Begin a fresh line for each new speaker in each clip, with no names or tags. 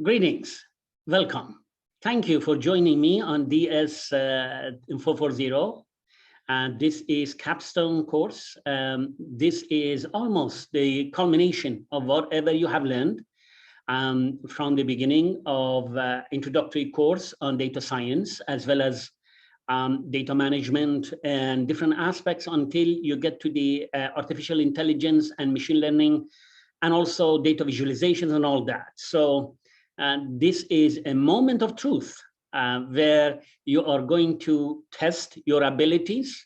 Greetings, welcome. Thank you for joining me on DS 440. And this is capstone course. This is almost the culmination of whatever you have learned from the beginning of introductory course on data science, as well as data management and different aspects until you get to the artificial intelligence and machine learning, and also data visualizations and all that. So this is a moment of truth where you are going to test your abilities.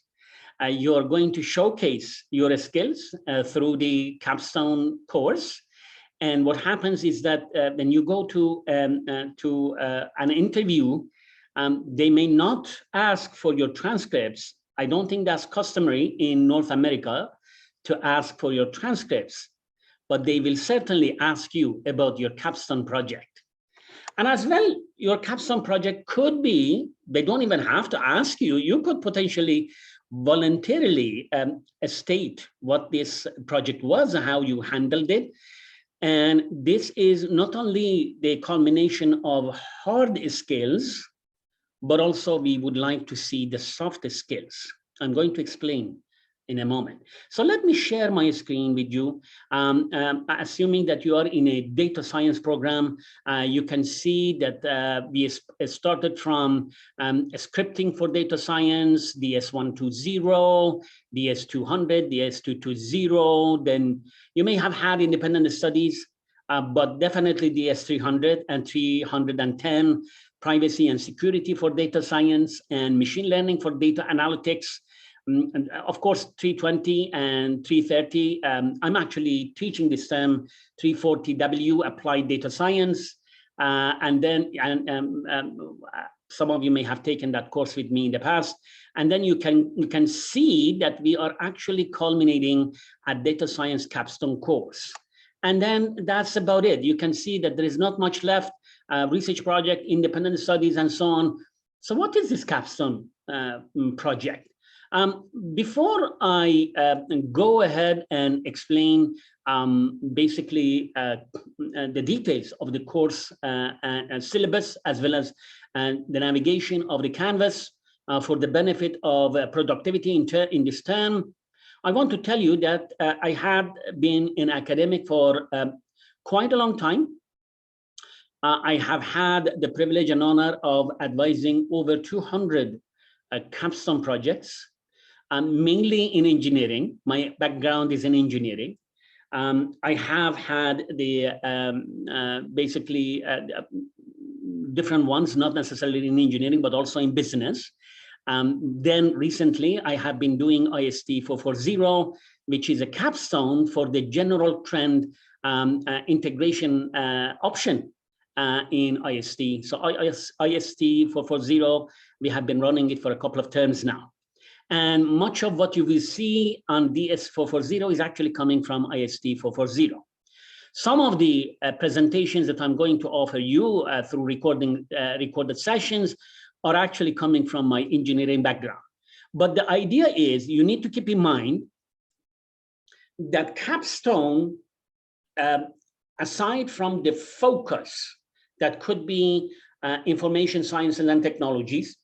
You are going to showcase your skills through the capstone course. And what happens is that when you go to an interview, they may not ask for your transcripts. I don't think that's customary in North America to ask for your transcripts, but they will certainly ask you about your capstone project. And as well, your capstone project could be, they don't even have to ask you, you could potentially voluntarily state what this project was and how you handled it. And this is not only the culmination of hard skills, but also we would like to see the soft skills. I'm going to explain in a moment. So let me share my screen with you. Assuming that you are in a data science program, you can see that we started from scripting for data science, DS120, DS200, DS220. Then you may have had independent studies, but definitely DS300 and 310, privacy and security for data science, and machine learning for data analytics. And of course, 320 and 330, I'm actually teaching this term 340W, applied data science. And then some of you may have taken that course with me in the past. And then you can see that we are actually culminating a data science capstone course. And then that's about it. You can see that there is not much left, research project, independent studies, and so on. So what is this capstone project? Before I go ahead and explain basically the details of the course and syllabus, as well as the navigation of the canvas for the benefit of productivity in this term, I want to tell you that I have been in academic for quite a long time. I have had the privilege and honor of advising over 200 capstone projects. Mainly in engineering. My background is in engineering. I have had the basically different ones, not necessarily in engineering, but also in business. Then recently, I have been doing IST 440, which is a capstone for the general trend integration option in IST. So IST 440, we have been running it for a couple of terms now. And much of what you will see on DS440 is actually coming from IST 440. Some of the presentations that I'm going to offer you through recorded sessions are actually coming from my engineering background. But the idea is you need to keep in mind that capstone, aside from the focus that could be information sciences and technologies,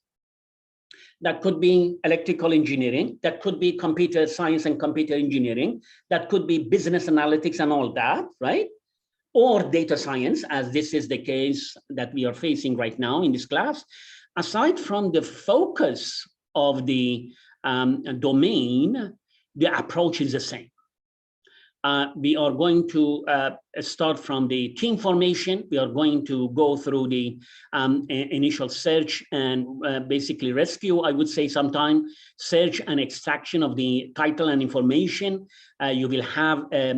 that could be electrical engineering, that could be computer science and computer engineering, that could be business analytics and all that, right? Or data science, as this is the case that we are facing right now in this class. Aside from the focus of the domain, the approach is the same. We are going to start from the team formation. We are going to go through the initial search and basically rescue, I would say sometime, search and extraction of the title and information. You will have a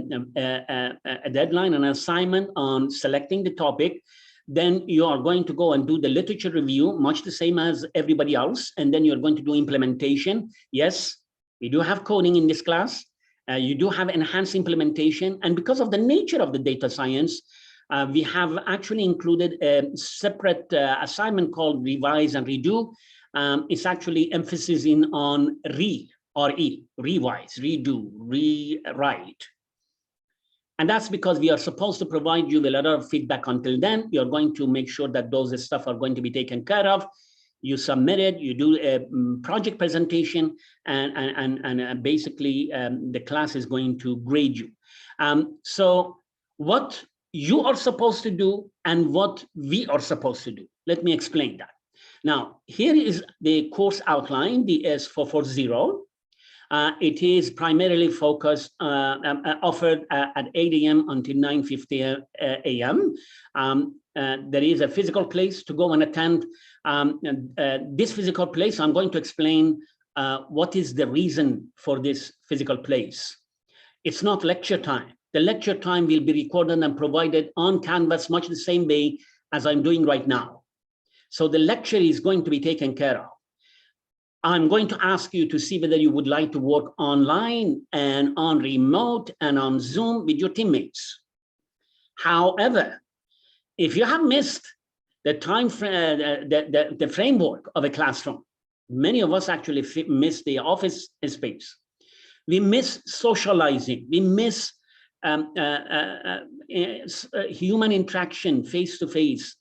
deadline, an assignment on selecting the topic. Then you are going to go and do the literature review, much the same as everybody else. And then you're going to do implementation. Yes, we do have coding in this class. You do have enhanced implementation. And because of the nature of the data science, we have actually included a separate assignment called revise and redo. It's actually emphasis on revise, redo, rewrite. And that's because we are supposed to provide you with a lot of feedback until then. You're going to make sure that those stuff are going to be taken care of. You submit it, you do a project presentation, and basically the class is going to grade you. So what you are supposed to do and what we are supposed to do. Let me explain that. Now, here is the course outline, the DS440. It is primarily focused, offered at 8 a.m. until 9:50 a.m. There is a physical place to go and attend. This physical place, I'm going to explain what is the reason for this physical place. It's not lecture time. The lecture time will be recorded and provided on Canvas much the same way as I'm doing right now. So the lecture is going to be taken care of. I'm going to ask you to see whether you would like to work online and on remote and on Zoom with your teammates. However, if you have missed the time frame, the framework of a classroom, many of us actually miss the office space. We miss socializing. We miss human interaction face to face.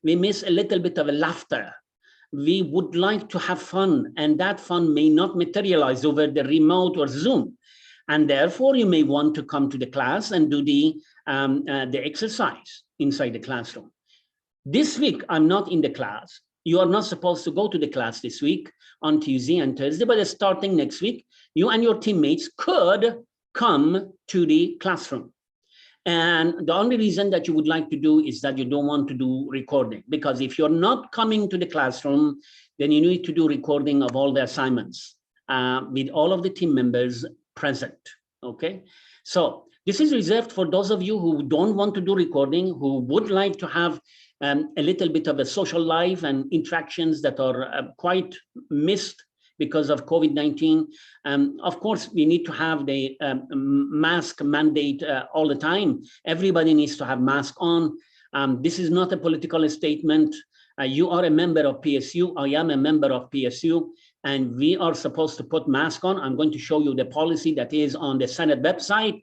We miss a little bit of a laughter. We would like to have fun, and that fun may not materialize over the remote or Zoom. And therefore, you may want to come to the class and do the exercise inside the classroom. This week, I'm not in the class. You are not supposed to go to the class this week on Tuesday and Thursday, but starting next week, you and your teammates could come to the classroom. And the only reason that you would like to do is that you don't want to do recording, because if you're not coming to the classroom, then you need to do recording of all the assignments with all of the team members present, okay? So this is reserved for those of you who don't want to do recording, who would like to have a little bit of a social life and interactions that are quite missed because of COVID-19. Of course, we need to have the mask mandate all the time. Everybody needs to have mask on. This is not a political statement. You are a member of PSU. I am a member of PSU, and we are supposed to put mask on. I'm going to show you the policy that is on the Senate website,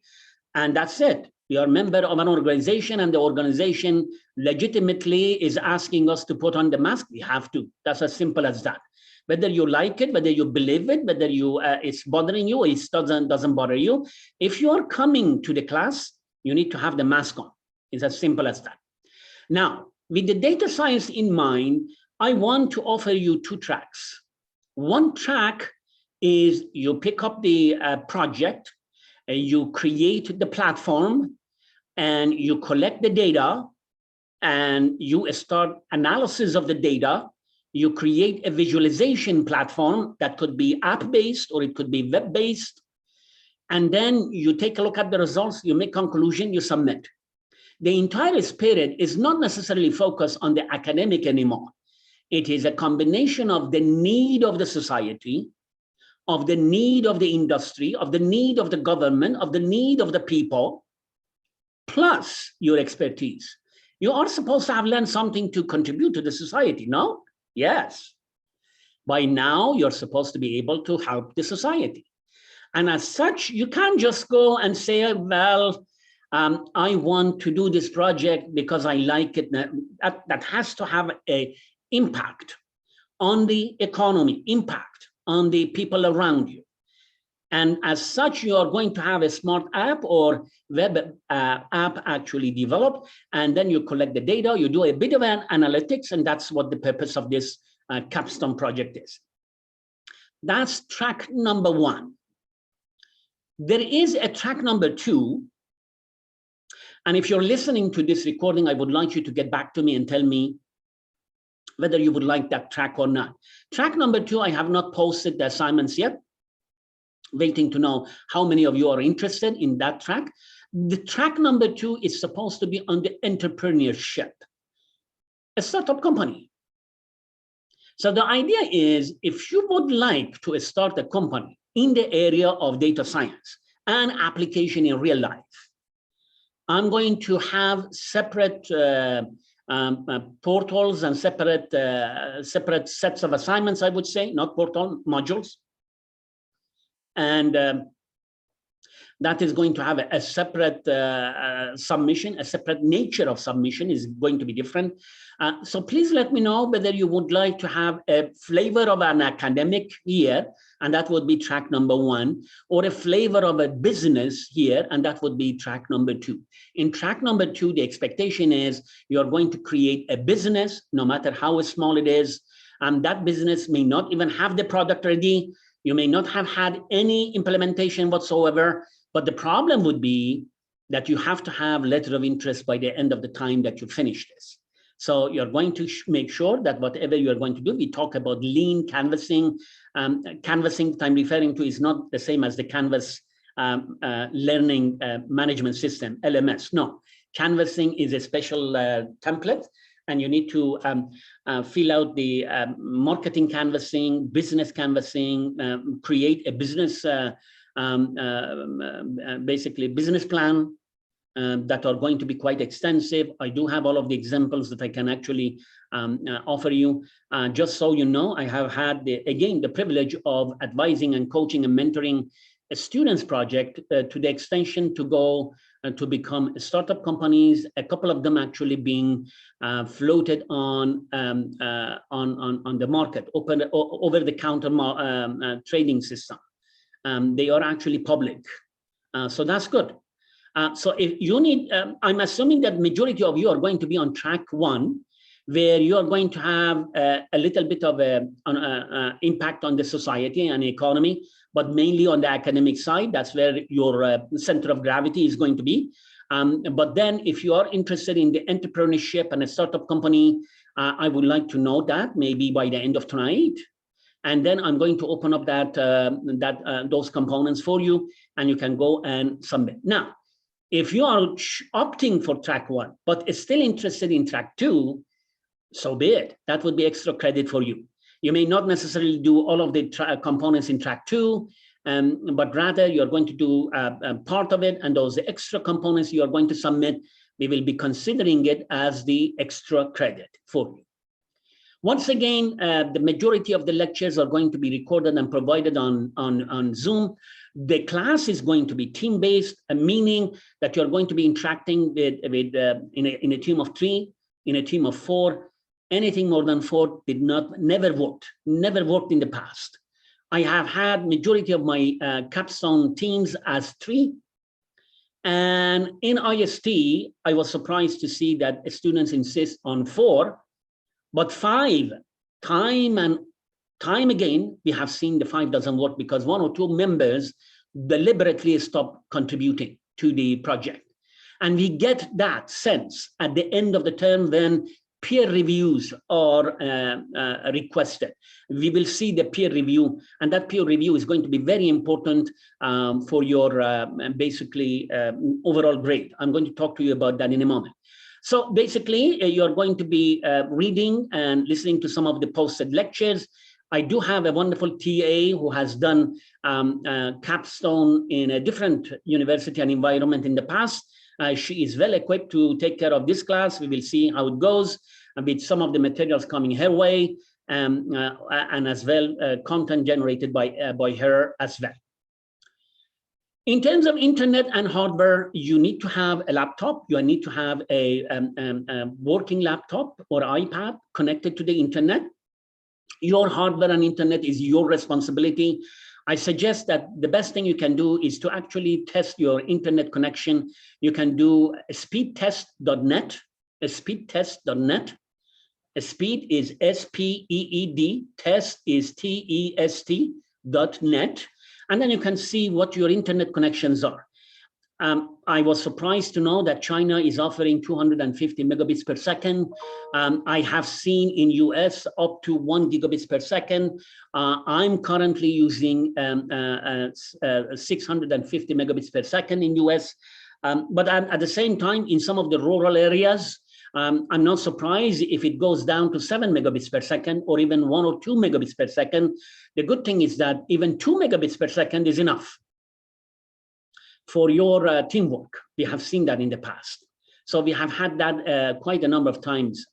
and that's it. We are a member of an organization, and the organization legitimately is asking us to put on the mask. We have to. That's as simple as that. Whether you like it, whether you believe it, whether you it's bothering you, it doesn't bother you. If you are coming to the class, you need to have the mask on. It's as simple as that. Now, with the data science in mind, I want to offer you two tracks. One track is you pick up the project, you create the platform, and you collect the data, and you start analysis of the data. You create a visualization platform that could be app-based or it could be web-based. And then you take a look at the results, you make conclusion, you submit. The entire spirit is not necessarily focused on the academic anymore. It is a combination of the need of the society, of the need of the industry, of the need of the government, of the need of the people, plus your expertise. You are supposed to have learned something to contribute to the society, no? Yes. By now, you're supposed to be able to help the society. And as such, you can't just go and say, well, I want to do this project because I like it. That has to have an impact on the economy, impact on the people around you. And as such, you are going to have a smart app or web app actually developed, and then you collect the data, you do a bit of an analytics, and that's what the purpose of this capstone project is. That's track number one. There is a track number two, and if you're listening to this recording, I would like you to get back to me and tell me whether you would like that track or not. Track number two, I have not posted the assignments yet. Waiting to know how many of you are interested in that track. The track number two is supposed to be on the entrepreneurship, a startup company. So the idea is, if you would like to start a company in the area of data science and application in real life, I'm going to have separate portals and separate sets of assignments, I would say, not portal, modules. And that is going to have a separate submission, a separate nature of submission is going to be different. So please let me know whether you would like to have a flavor of an academic here, and that would be track number 1, or a flavor of a business here, and that would be track number 2. In track number 2, the expectation is you're going to create a business, no matter how small it is. That business may not even have the product ready. You may not have had any implementation whatsoever, but the problem would be that you have to have letter of interest by the end of the time that you finish this. So you're going to make sure that whatever you're going to do, we talk about lean canvassing. Canvassing that I'm referring to is not the same as the Canvas learning management system, LMS. No, canvassing is a special template, and you need to fill out the marketing canvassing, business canvassing, create a business, basically business plan that are going to be quite extensive. I do have all of the examples that I can actually offer you. Just so you know, I have had, again, the privilege of advising and coaching and mentoring a students project to the extension to go to become startup companies, a couple of them actually being floated on the market, open over-the-counter trading system. They are actually public, so that's good. So if you need, I'm assuming that majority of you are going to be on track 1, where you are going to have a little bit of an impact on the society and economy, but mainly on the academic side. That's where your center of gravity is going to be. But then if you are interested in the entrepreneurship and a startup company, I would like to know that maybe by the end of tonight. And then I'm going to open up those components for you, and you can go and submit. Now, if you are opting for track 1, but is still interested in track 2, so be it. That would be extra credit for you. You may not necessarily do all of the components in track 2, but rather you're going to do part of it, and those extra components you are going to submit, we will be considering it as the extra credit for you. Once again, the majority of the lectures are going to be recorded and provided on Zoom. The class is going to be team-based, meaning that you're going to be interacting with in a team of 3, in a team of 4. Anything more than 4 never worked in the past. I have had majority of my capstone teams as 3. And in IST, I was surprised to see that students insist on 4, but 5, time and time again, we have seen the 5 doesn't work because 1 or 2 members deliberately stop contributing to the project. And we get that sense at the end of the term when peer reviews are requested. We will see the peer review, and that peer review is going to be very important for your basically overall grade. I'm going to talk to you about that in a moment. So basically, you're going to be reading and listening to some of the posted lectures. I do have a wonderful TA who has done capstone in a different university and environment in the past. She is well equipped to take care of this class. We will see how it goes with some of the materials coming her way, and as well content generated by her as well. In terms of internet and hardware, you need to have a laptop. You need to have a working laptop or iPad connected to the internet. Your hardware and internet is your responsibility. I suggest that the best thing you can do is to actually test your internet connection. You can do speedtest.net, speedtest.net. Speed is S-P-E-E-D, test is T-E-S-T.net. And then you can see what your internet connections are. I was surprised to know that China is offering 250 megabits per second. I have seen in US up to 1 gigabits per second. I'm currently using 650 megabits per second in US. But at the same time, in some of the rural areas, I'm not surprised if it goes down to 7 megabits per second or even 1 or 2 megabits per second. The good thing is that even 2 megabits per second is enough for your teamwork. We have seen that in the past. So we have had that quite a number of times.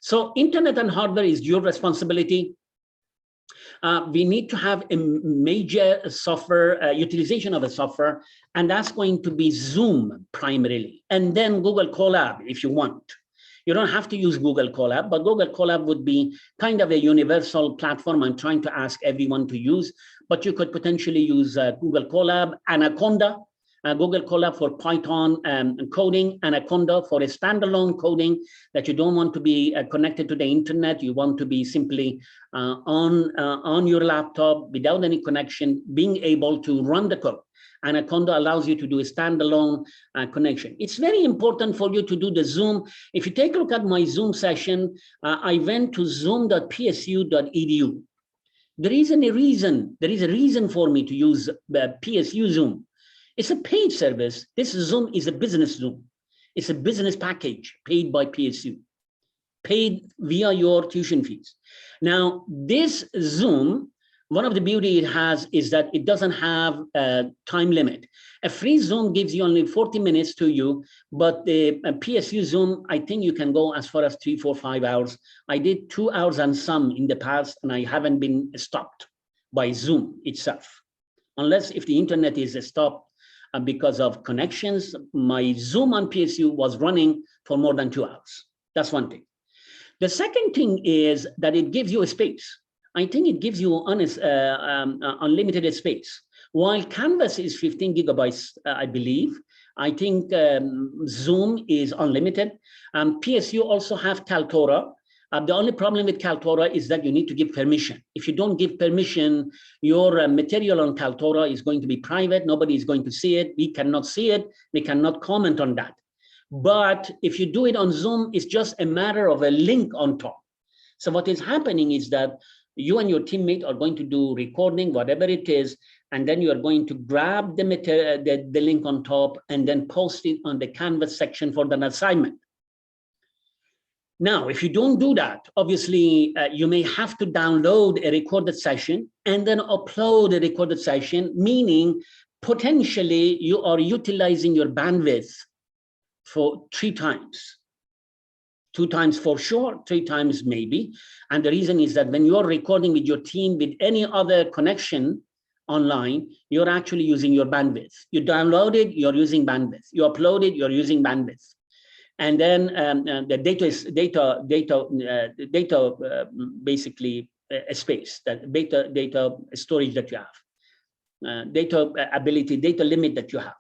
So internet and hardware is your responsibility. We need to have a major software utilization of a software, and that's going to be Zoom primarily, and then Google Colab if you want. You don't have to use Google Colab, but Google Colab would be kind of a universal platform I'm trying to ask everyone to use, but you could potentially use Google Colab, Anaconda, Google Colab for Python coding, Anaconda for a standalone coding that you don't want to be connected to the internet. You want to be simply on your laptop without any connection, being able to run the code. Anaconda allows you to do a standalone connection. It's very important for you to do the Zoom. If you take a look at my Zoom session, I went to zoom.psu.edu. There is a reason for me to use PSU Zoom. It's a paid service. This Zoom is a business Zoom. It's a business package paid by PSU, paid via your tuition fees. Now, this Zoom, one of the beauty it has is that it doesn't have a time limit. A free Zoom gives you only 40 minutes to you, but the PSU Zoom, I think you can go as far as 3, 4, 5 hours. I did 2 hours and some in the past, and I haven't been stopped by Zoom itself. Unless if the internet is stopped because of connections, my Zoom on PSU was running for more than 2 hours. That's one thing. The second thing is that it gives you a space. I think it gives you unlimited space. While Canvas is 15 gigabytes, I believe, I think Zoom is unlimited. PSU also have Kaltura. The only problem with Kaltura is that you need to give permission. If you don't give permission, your material on Kaltura is going to be private. Nobody is going to see it. We cannot see it. We cannot comment on that. But if you do it on Zoom, it's just a matter of a link on top. So what is happening is that you and your teammate are going to do recording, whatever it is, and then you are going to grab the material, the link on top, and then post it on the Canvas section for an assignment. Now, if you don't do that, obviously, you may have to download a recorded session and then upload a recorded session, meaning potentially you are utilizing your bandwidth for 3 times. 2 times for sure, 3 times maybe. And the reason is that when you're recording with your team with any other connection online, you're actually using your bandwidth. You download it, you're using bandwidth. You upload it, you're using bandwidth. And then the data is basically a space, that data storage that you have, data ability, data limit that you have.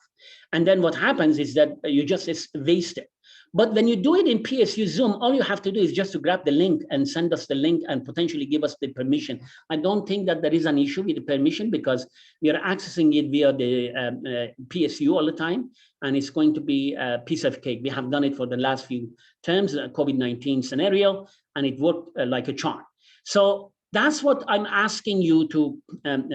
And then what happens is that you just waste it. But when you do it in PSU Zoom, all you have to do is just to grab the link and send us the link and potentially give us the permission. I don't think that there is an issue with the permission because we are accessing it via the PSU all the time, and it's going to be a piece of cake. We have done it for the last few terms, COVID-19 scenario, and it worked like a charm. So that's what I'm asking you to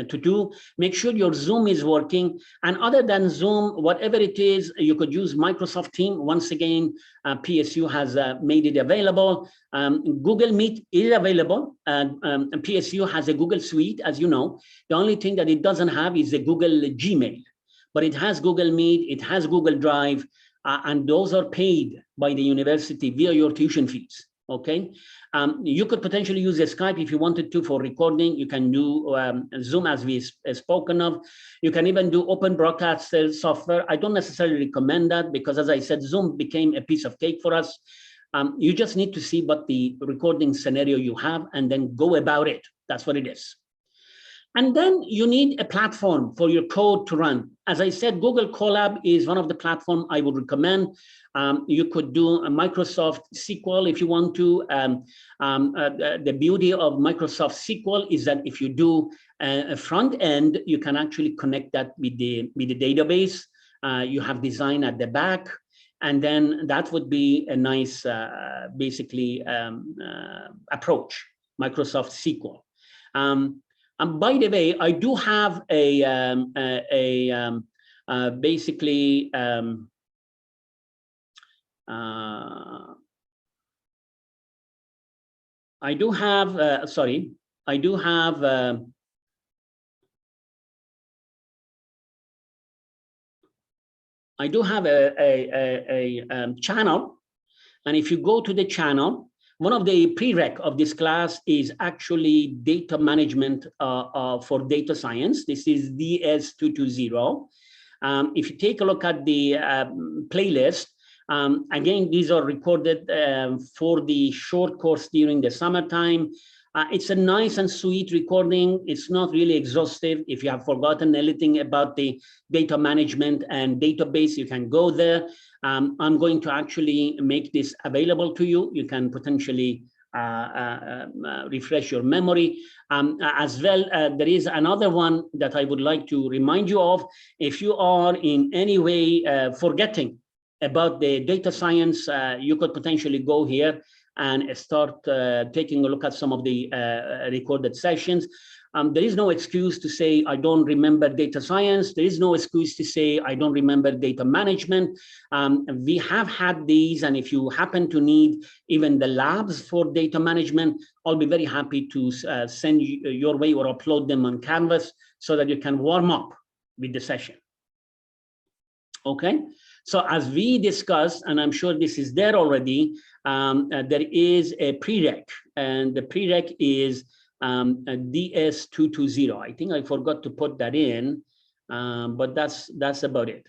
do. Make sure your Zoom is working. And other than Zoom, whatever it is, you could use Microsoft Teams. Once again, PSU has made it available. Google Meet is available. PSU has a Google Suite, as you know. The only thing that it doesn't have is a Google Gmail. But it has Google Meet, it has Google Drive, and those are paid by the university via your tuition fees. Okay, you could potentially use a Skype if you wanted to for recording. You can do Zoom as we spoken of. You can even do open broadcast software. I don't necessarily recommend that because, as I said, Zoom became a piece of cake for us. You just need to see what the recording scenario you have and then go about it. That's what it is. And then you need a platform for your code to run. As I said, Google Colab is one of the platforms I would recommend. You could do a Microsoft SQL if you want to. The beauty of Microsoft SQL is that if you do a front end, you can actually connect that with the database. You have design at the back, and then that would be a nice, basically, approach, Microsoft SQL. And by the way, I do have basically I do have sorry, I do have a channel, and if you go to the channel, one of the prereq of this class is actually data management for data science. This is DS220. If you take a look at the playlist, again, these are recorded for the short course during the summertime. It's a nice and sweet recording. It's not really exhaustive. If you have forgotten anything about the data management and database, you can go there. I'm going to actually make this available to you. You can potentially refresh your memory. As well, there is another one that I would like to remind you of. If you are in any way forgetting about the data science, you could potentially go here and start taking a look at some of the recorded sessions. There is no excuse to say, I don't remember data science. There is no excuse to say, I don't remember data management. We have had these, and if you happen to need even the labs for data management, I'll be very happy to send you your way or upload them on Canvas so that you can warm up with the session. Okay, so as we discussed, and I'm sure this is there already, there is a prereq, and the prereq is DS220. I think I forgot to put that in, but that's about it.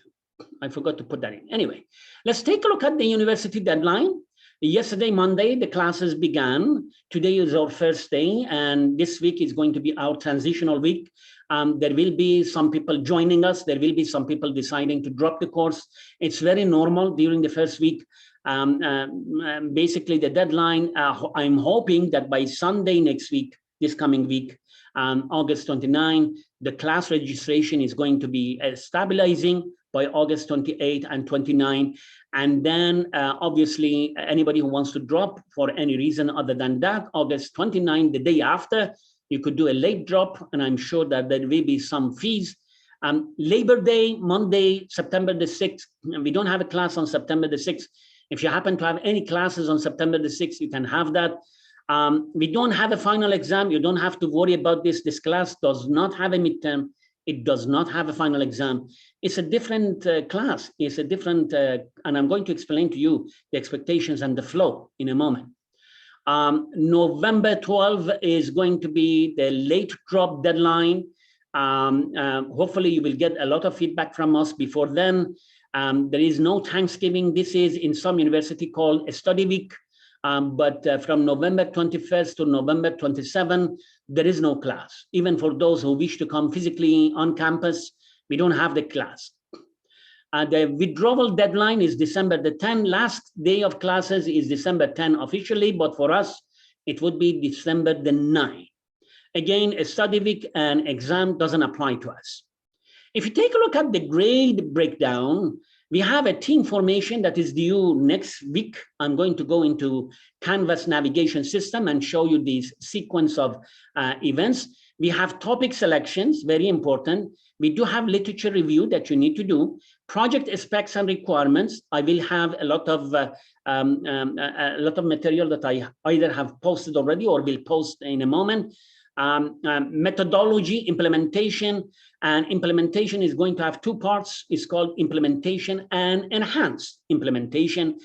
I forgot to put that in. Anyway, let's take a look at the university deadline. Yesterday, Monday, the classes began. Today is our first day, and this week is going to be our transitional week. There will be some people joining us. There will be some people deciding to drop the course. It's very normal during the first week. Basically, the deadline, I'm hoping that by Sunday next week, this coming week, August 29, the class registration is going to be stabilizing by August 28 and 29. And then obviously anybody who wants to drop for any reason other than that, August 29, the day after, you could do a late drop, and I'm sure that there will be some fees. Labor Day, Monday, September the 6th, and we don't have a class on September the 6th. If you happen to have any classes on September the 6th, you can have that. We don't have a final exam. You don't have to worry about this. This class does not have a midterm. It does not have a final exam. It's a different class. It's a different, and I'm going to explain to you the expectations and the flow in a moment. November 12 is going to be the late drop deadline. Hopefully you will get a lot of feedback from us before then. There is no Thanksgiving. This is in some university called a study week. But from November 21st to November 27, there is no class. Even for those who wish to come physically on campus, we don't have the class. The withdrawal deadline is December the 10th. Last day of classes is December 10 officially, but for us, it would be December the 9th. Again, a study week and exam doesn't apply to us. If you take a look at the grade breakdown, we have a team formation that is due next week. I'm going to go into Canvas navigation system and show you this sequence of events. We have topic selections, very important. We do have literature review that you need to do. Project specs and requirements. I will have a lot of material that I either have posted already or will post in a moment. Methodology, implementation, and implementation is going to have two parts. It's called implementation and enhanced implementation.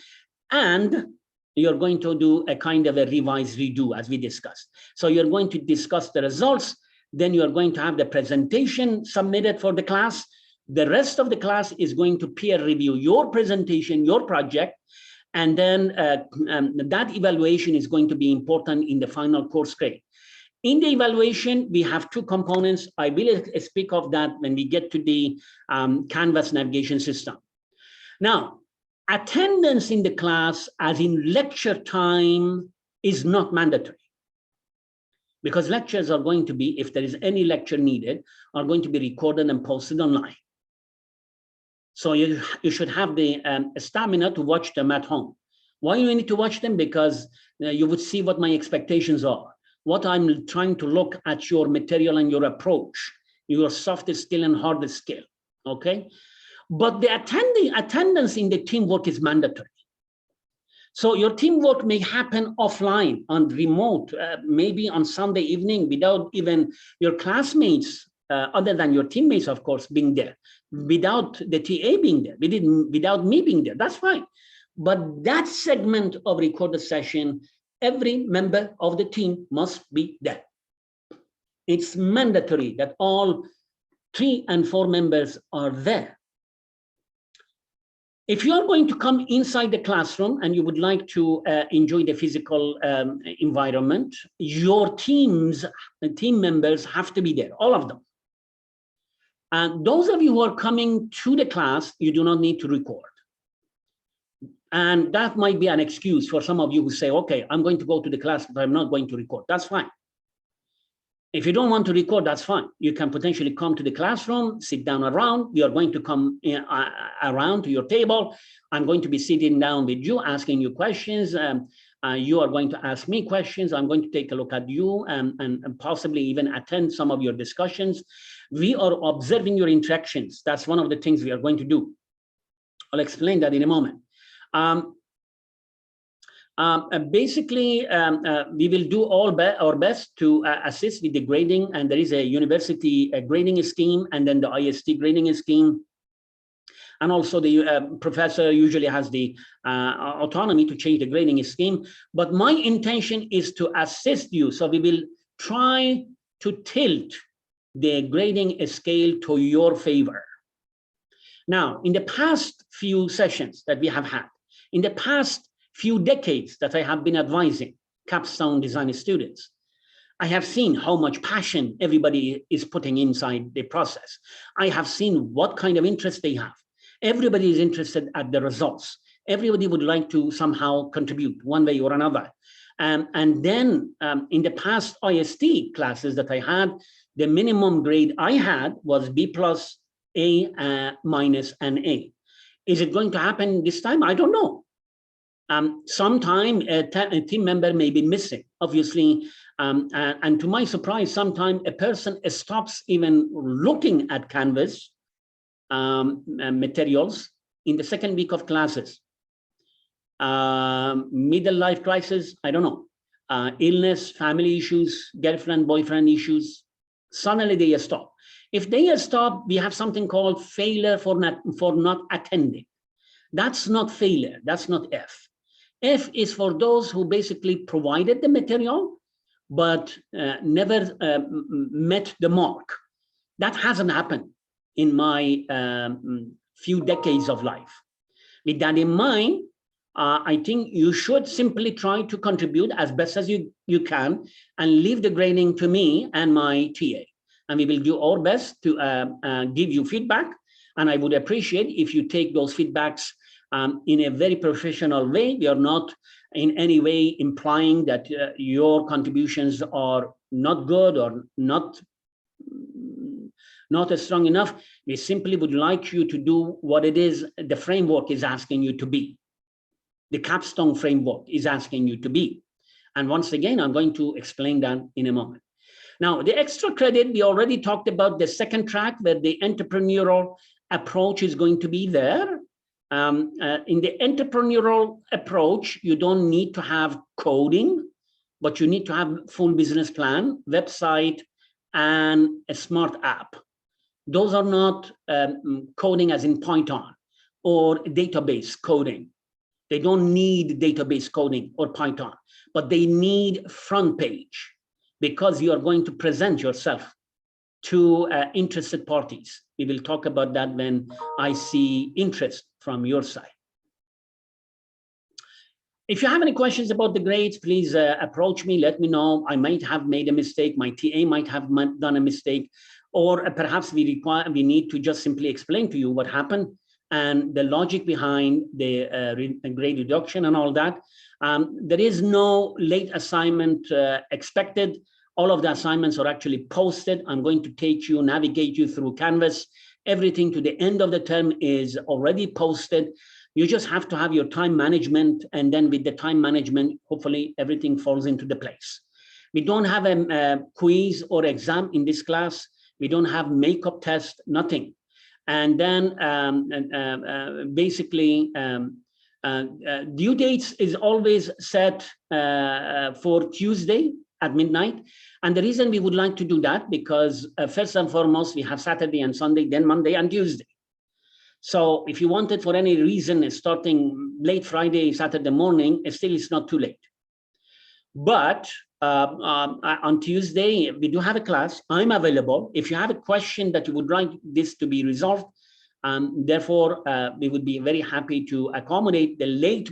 And you're going to do a kind of a revise redo as we discussed. So you're going to discuss the results. Then you're going to have the presentation submitted for the class. The rest of the class is going to peer review your presentation, your project. And then that evaluation is going to be important in the final course grade. In the evaluation, we have two components. I will speak of that when we get to the Canvas navigation system. Now, attendance in the class, as in lecture time, is not mandatory. Because lectures are going to be, if there is any lecture needed, are going to be recorded and posted online. So you should have the stamina to watch them at home. Why do you need to watch them? Because you would see what my expectations are. What I'm trying to look at your material and your approach, your soft skill and hard skill, okay? But the attendance in the teamwork is mandatory. So your teamwork may happen offline, on remote, maybe on Sunday evening without even your classmates, other than your teammates, of course, being there, without the TA being there, without me being there, that's fine. But that segment of recorded session every member of the team must be there. It's mandatory that all 3 and 4 members are there. If you are going to come inside the classroom and you would like to enjoy the physical environment, your team members have to be there, all of them. And those of you who are coming to the class, you do not need to record. And that might be an excuse for some of you who say, okay, I'm going to go to the class, but I'm not going to record. That's fine. If you don't want to record, that's fine. You can potentially come to the classroom, sit down around. You're going to come around to your table. I'm going to be sitting down with you, asking you questions. You are going to ask me questions. I'm going to take a look at you and possibly even attend some of your discussions. We are observing your interactions. That's one of the things we are going to do. I'll explain that in a moment. Basically, we will do our best to assist with the grading, and there is a university grading scheme and then the IST grading scheme. And also the professor usually has the autonomy to change the grading scheme. But my intention is to assist you. So we will try to tilt the grading scale to your favor. Now, in the past few sessions that we have had, in the past few decades that I have been advising capstone design students, I have seen how much passion everybody is putting inside the process. I have seen what kind of interest they have. Everybody is interested at the results. Everybody would like to somehow contribute one way or another. And then in the past IST classes that I had, the minimum grade I had was B+, A minus, and A. Is it going to happen this time? I don't know. Sometime a team member may be missing, obviously, and to my surprise, sometimes a person stops even looking at Canvas materials in the second week of classes. Middle life crisis, I don't know, illness, family issues, girlfriend, boyfriend issues, suddenly they stop. If they stop, we have something called failure for not attending. That's not failure, that's not F. F is for those who basically provided the material, but never met the mark. That hasn't happened in my few decades of life. With that in mind, I think you should simply try to contribute as best as you can and leave the grading to me and my TA. And we will do our best to give you feedback. And I would appreciate if you take those feedbacks in a very professional way. We are not in any way implying that your contributions are not good or not strong enough. We simply would like you to do what it is the framework is asking you to be. The capstone framework is asking you to be. And once again, I'm going to explain that in a moment. Now, the extra credit, we already talked about the second track where the entrepreneurial approach is going to be there. In the entrepreneurial approach, you don't need to have coding, but you need to have full business plan, website, and a smart app. Those are not coding as in Python or database coding. They don't need database coding or Python, but they need front page because you are going to present yourself to interested parties. We will talk about that when I see interest from your side. If you have any questions about the grades, please approach me, let me know. I might have made a mistake, my TA might have done a mistake, or perhaps we need to just simply explain to you what happened and the logic behind the grade reduction and all that. There is no late assignment expected. All of the assignments are actually posted. I'm going to navigate you through Canvas. Everything to the end of the term is already posted. You just have to have your time management, and then with the time management, hopefully everything falls into the place. We don't have a quiz or exam in this class. We don't have makeup test, nothing. And then basically, due dates is always set for Tuesday at midnight. And the reason we would like to do that, because first and foremost, we have Saturday and Sunday, then Monday and Tuesday. So if you wanted for any reason starting late Friday, Saturday morning, still it's not too late. But on Tuesday, we do have a class. I'm available. If you have a question that you would like this to be resolved, therefore, we would be very happy to accommodate the late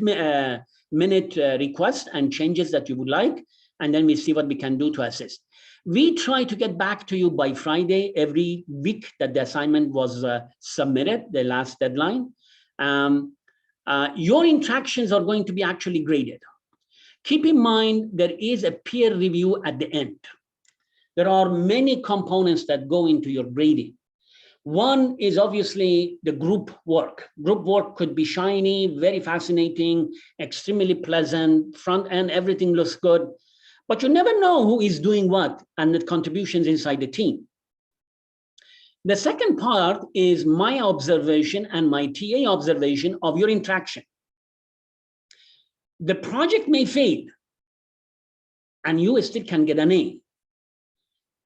minute requests and changes that you would like, and then we see what we can do to assist. We try to get back to you by Friday every week that the assignment was submitted, the last deadline. Your interactions are going to be actually graded. Keep in mind, there is a peer review at the end. There are many components that go into your grading. One is obviously the group work. Group work could be shiny, very fascinating, extremely pleasant, front end, everything looks good, but you never know who is doing what and the contributions inside the team. The second part is my observation and my TA observation of your interaction. The project may fail and you still can get an A.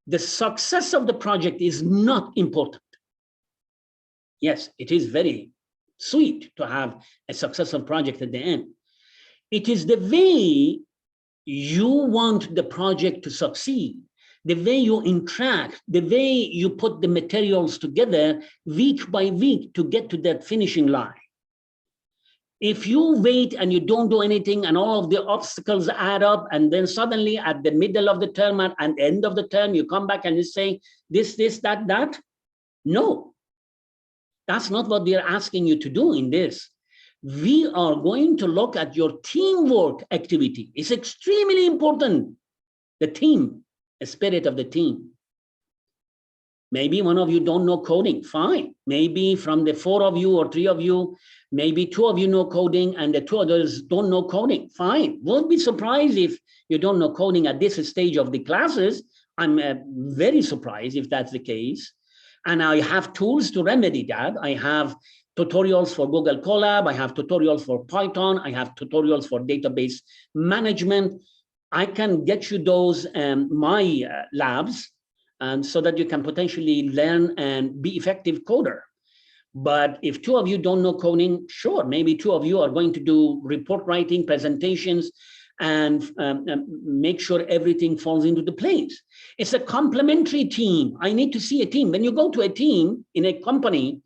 The success of the project is not important. Yes, it is very sweet to have a successful project at the end. It is the way you want the project to succeed, the way you interact, the way you put the materials together week by week to get to that finishing line. If you wait and you don't do anything and all of the obstacles add up, and then suddenly at the middle of the term and at the end of the term, you come back and you say, this, that, no. That's not what we are asking you to do in this. We are going to look at your teamwork activity. It's extremely important. The team, the spirit of the team. Maybe one of you don't know coding, fine. Maybe from the 4 of you or 3 of you, maybe 2 of you know coding and the 2 others don't know coding, fine. Won't be surprised if you don't know coding at this stage of the classes. I'm very surprised if that's the case. And I have tools to remedy that. I have tutorials for Google Colab. I have tutorials for Python. I have tutorials for database management. I can get you those my labs, so that you can potentially learn and be effective coder. But if 2 of you don't know coding, sure, maybe 2 of you are going to do report writing, presentations, and make sure everything falls into the place. It's a complementary team. I need to see a team. When you go to a team in a company,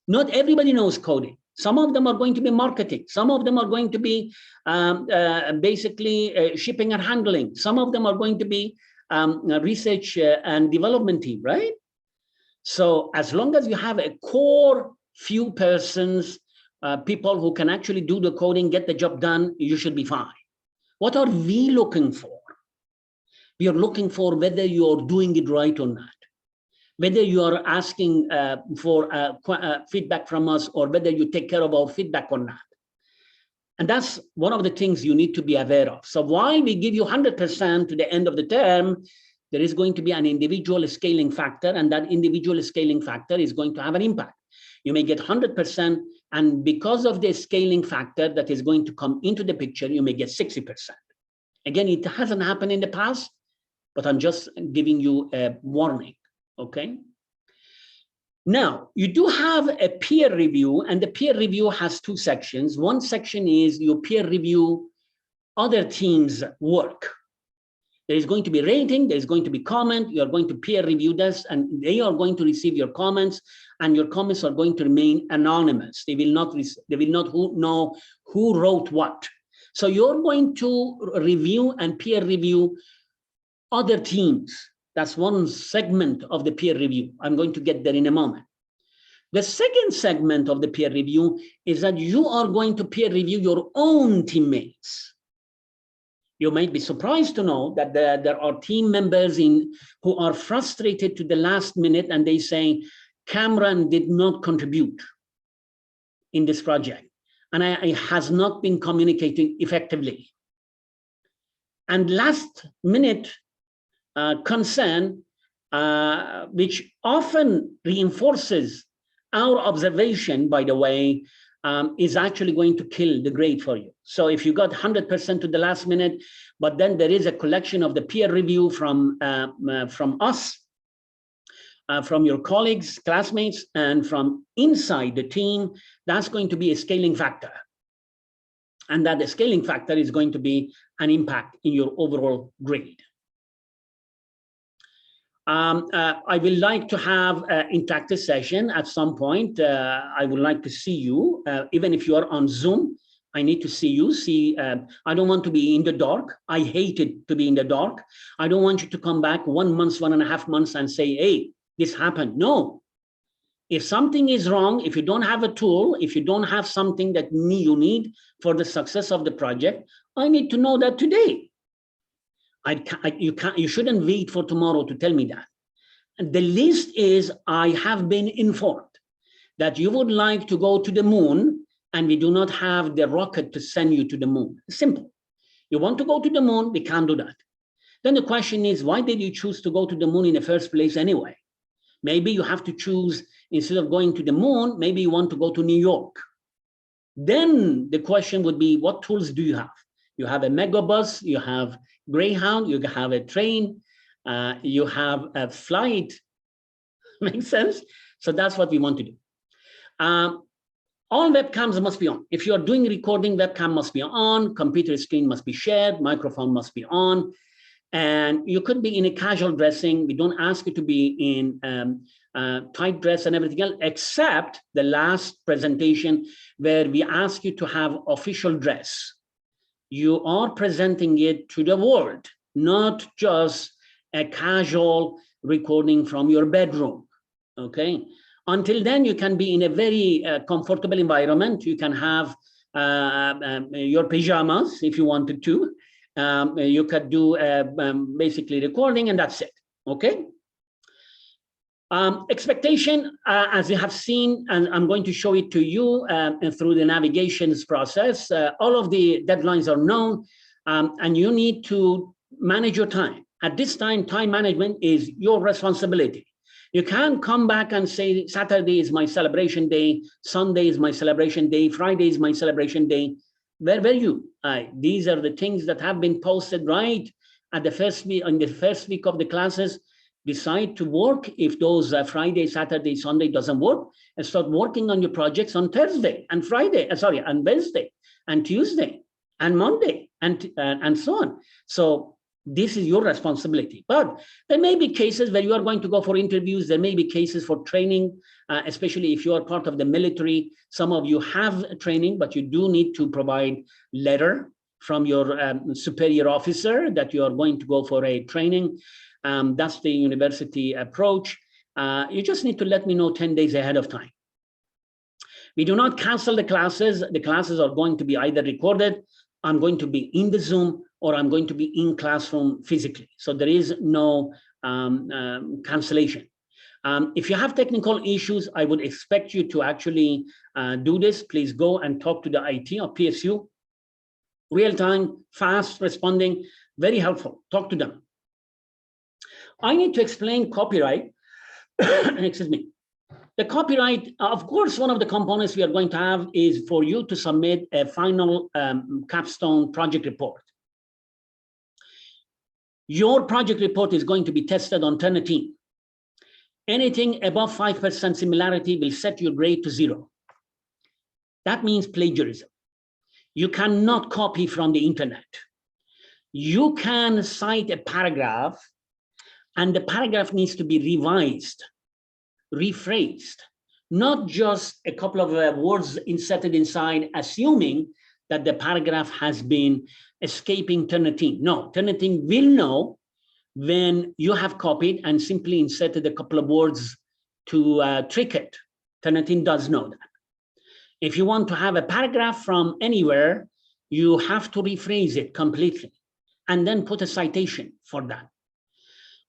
not everybody knows coding. Some of them are going to be marketing. Some of them are going to be basically shipping and handling. Some of them are going to be research and development team, right? So as long as you have a core few persons, people who can actually do the coding, get the job done, you should be fine. What are we looking for? We are looking for whether you're doing it right or not, whether you are asking for feedback from us or whether you take care of our feedback or not. And that's one of the things you need to be aware of. So while we give you 100% to the end of the term, there is going to be an individual scaling factor, and that individual scaling factor is going to have an impact. You may get 100%, and because of the scaling factor that is going to come into the picture, you may get 60%. Again, it hasn't happened in the past, but I'm just giving you a warning, okay? Now, you do have a peer review, and the peer review has 2 sections. One section is you peer review other teams' work. There is going to be rating, there is going to be comment, you are going to peer review this, and they are going to receive your comments, and your comments are going to remain anonymous. They will not know who wrote what. So you're going to review and peer review other teams. That's one segment of the peer review. I'm going to get there in a moment. The second segment of the peer review is that you are going to peer review your own teammates. You might be surprised to know that there are team members who are frustrated to the last minute, and they say, Cameron did not contribute in this project, and I has not been communicating effectively. And last minute concern, which often reinforces our observation, by the way, is actually going to kill the grade for you. So if you got 100% to the last minute, but then there is a collection of the peer review from us, from your colleagues, classmates, and from inside the team, that's going to be a scaling factor. and that the scaling factor is going to be an impact in your overall grade. I will like to have an interactive session at some point. I would like to see you, even if you are on Zoom. I need to see you. I don't want to be in the dark. I hate it to be in the dark. I don't want you to come back 1 month, 1.5 months and say, hey, this happened. No. If something is wrong, if you don't have a tool, if you don't have something that you need for the success of the project, I need to know that today. You shouldn't wait for tomorrow to tell me that. And the list is, I have been informed that you would like to go to the moon and we do not have the rocket to send you to the moon. Simple. You want to go to the moon, we can't do that. Then the question is, why did you choose to go to the moon in the first place anyway? Maybe you have to choose, instead of going to the moon, maybe you want to go to New York. Then the question would be, what tools do you have? You have a megabus, you have Greyhound, you have a train, you have a flight. Makes sense? So that's what we want to do. All webcams must be on. If you are doing recording, webcam must be on, computer screen must be shared, microphone must be on, and you could be in a casual dressing. We don't ask you to be in tight dress and everything else, except the last presentation where we ask you to have official dress. You are presenting it to the world, not just a casual recording from your bedroom, okay? Until then, you can be in a very comfortable environment. You can have your pajamas if you wanted to. You could do basically recording and that's it, okay? Expectation, as you have seen, and I'm going to show it to you through the navigations process, all of the deadlines are known, and you need to manage your time. At this time, time management is your responsibility. You can't come back and say, Saturday is my celebration day, Sunday is my celebration day, Friday is my celebration day. Where were you? These are the things that have been posted right at the first week, in the first week of the classes. Decide to work if those Friday, Saturday, Sunday doesn't work, and start working on your projects on Thursday and Friday, and Wednesday and Tuesday and Monday and so on. So this is your responsibility. But there may be cases where you are going to go for interviews. There may be cases for training, especially if you are part of the military. Some of you have training, but you do need to provide letter from your superior officer that you are going to go for a training. That's the university approach. You just need to let me know 10 days ahead of time. We do not cancel the classes. The classes are going to be either recorded, I'm going to be in the Zoom, or I'm going to be in classroom physically. So there is no cancellation. If you have technical issues, I would expect you to actually do this. Please go and talk to the IT or PSU. Real time, fast responding, very helpful. Talk to them. I need to explain copyright. Excuse me. The copyright, of course, one of the components we are going to have is for you to submit a final capstone project report. Your project report is going to be tested on Turnitin. Anything above 5% similarity will set your grade to 0. That means plagiarism. You cannot copy from the internet. You can cite a paragraph, and the paragraph needs to be revised, rephrased, not just a couple of words inserted inside, assuming that the paragraph has been escaping Turnitin. No, Turnitin will know when you have copied and simply inserted a couple of words to trick it. Turnitin does know that. If you want to have a paragraph from anywhere, you have to rephrase it completely and then put a citation for that.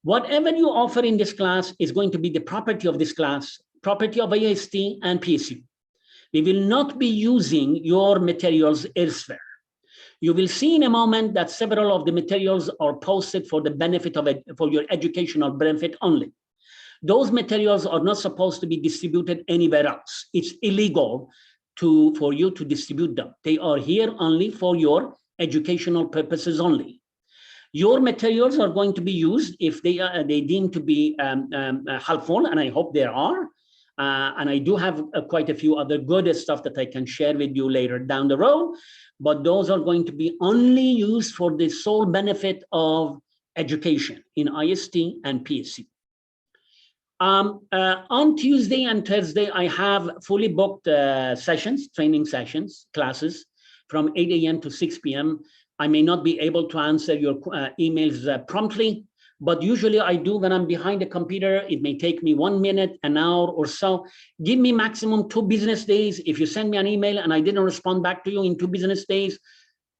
Whatever you offer in this class is going to be the property of this class, property of AST and PSU. We will not be using your materials elsewhere. You will see in a moment that several of the materials are posted for the benefit of it, for your educational benefit only. Those materials are not supposed to be distributed anywhere else. It's illegal for you to distribute them. They are here only for your educational purposes only. Your materials are going to be used if they deem to be helpful, and I hope there are. And I do have quite a few other good stuff that I can share with you later down the road, but those are going to be only used for the sole benefit of education in IST and PSC. On Tuesday and Thursday, I have fully booked sessions, training sessions, classes from 8 a.m. to 6 p.m. I may not be able to answer your emails promptly, but usually I do when I'm behind the computer. It may take me 1 minute, an hour or so. Give me maximum 2 business days. If you send me an email and I didn't respond back to you in 2 business days,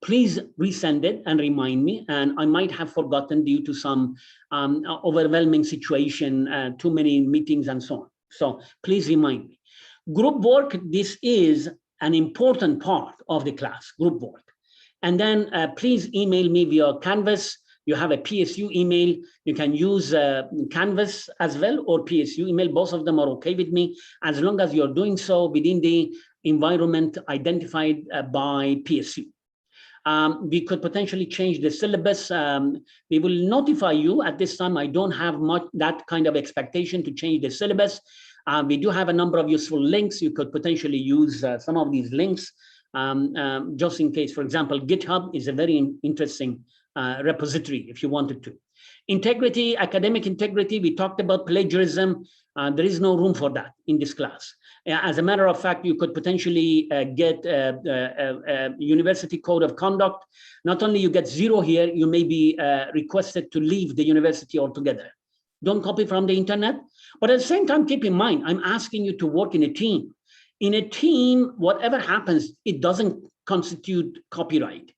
please resend it and remind me. And I might have forgotten due to some overwhelming situation, too many meetings and so on. So please remind me. Group work, this is an important part of the class, group work. And then please email me via Canvas. You have a PSU email. You can use Canvas as well or PSU email. Both of them are okay with me, as long as you're doing so within the environment identified by PSU. We could potentially change the syllabus. We will notify you. At this time, I don't have much that kind of expectation to change the syllabus. We do have a number of useful links. You could potentially use some of these links just in case. For example, GitHub is a very interesting repository if you wanted to. Integrity, academic integrity, we talked about plagiarism. There is no room for that in this class. As a matter of fact, you could potentially get a university code of conduct. Not only you get 0 here, you may be requested to leave the university altogether. Don't copy from the internet. But at the same time, keep in mind, I'm asking you to work in a team. In a team, whatever happens, it doesn't constitute copyright.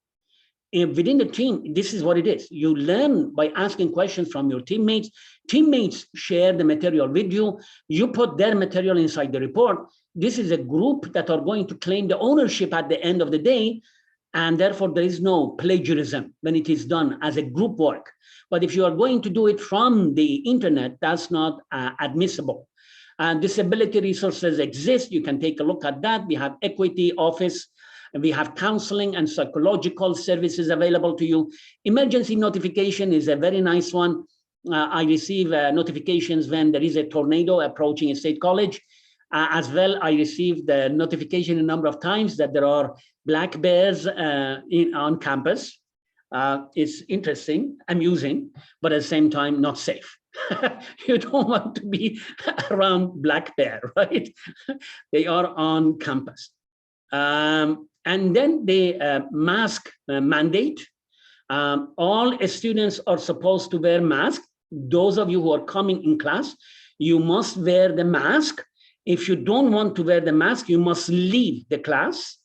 Within the team, this is what it is. You learn by asking questions from your teammates. Teammates share the material with you. You put their material inside the report. This is a group that are going to claim the ownership at the end of the day. And therefore, there is no plagiarism when it is done as a group work. But if you are going to do it from the internet, that's not admissible. Disability resources exist. You can take a look at that. We have equity office. We have counseling and psychological services available to you. Emergency notification is a very nice one. I receive notifications when there is a tornado approaching a state college. As well, I received the notification a number of times that there are black bears on campus. It's interesting, amusing, but at the same time, not safe. You don't want to be around black bear, right? They are on campus. And then the mask mandate. All students are supposed to wear masks. Those of you who are coming in class, you must wear the mask. If you don't want to wear the mask, you must leave the class.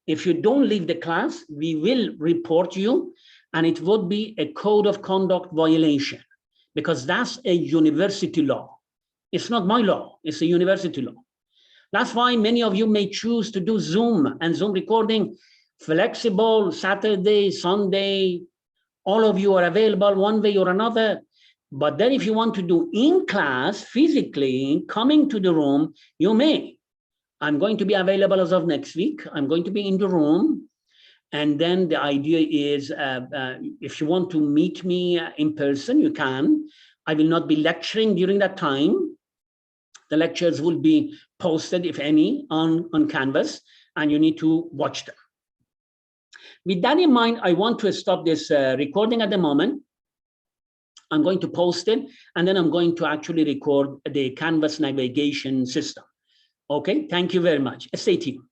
If you don't leave the class, we will report you, and it would be a code of conduct violation, because that's a university law. It's not my law, it's a university law. That's why many of you may choose to do Zoom and Zoom recording, flexible, Saturday, Sunday, all of you are available one way or another. But then if you want to do in class, physically, coming to the room, you may. I'm going to be available as of next week. I'm going to be in the room. And then the idea is, if you want to meet me in person, you can. I will not be lecturing during that time. The lectures will be posted, if any, on Canvas, and you need to watch them. With that in mind, I want to stop this recording at the moment. I'm going to post it, and then I'm going to actually record the Canvas navigation system. Okay, thank you very much. Stay tuned.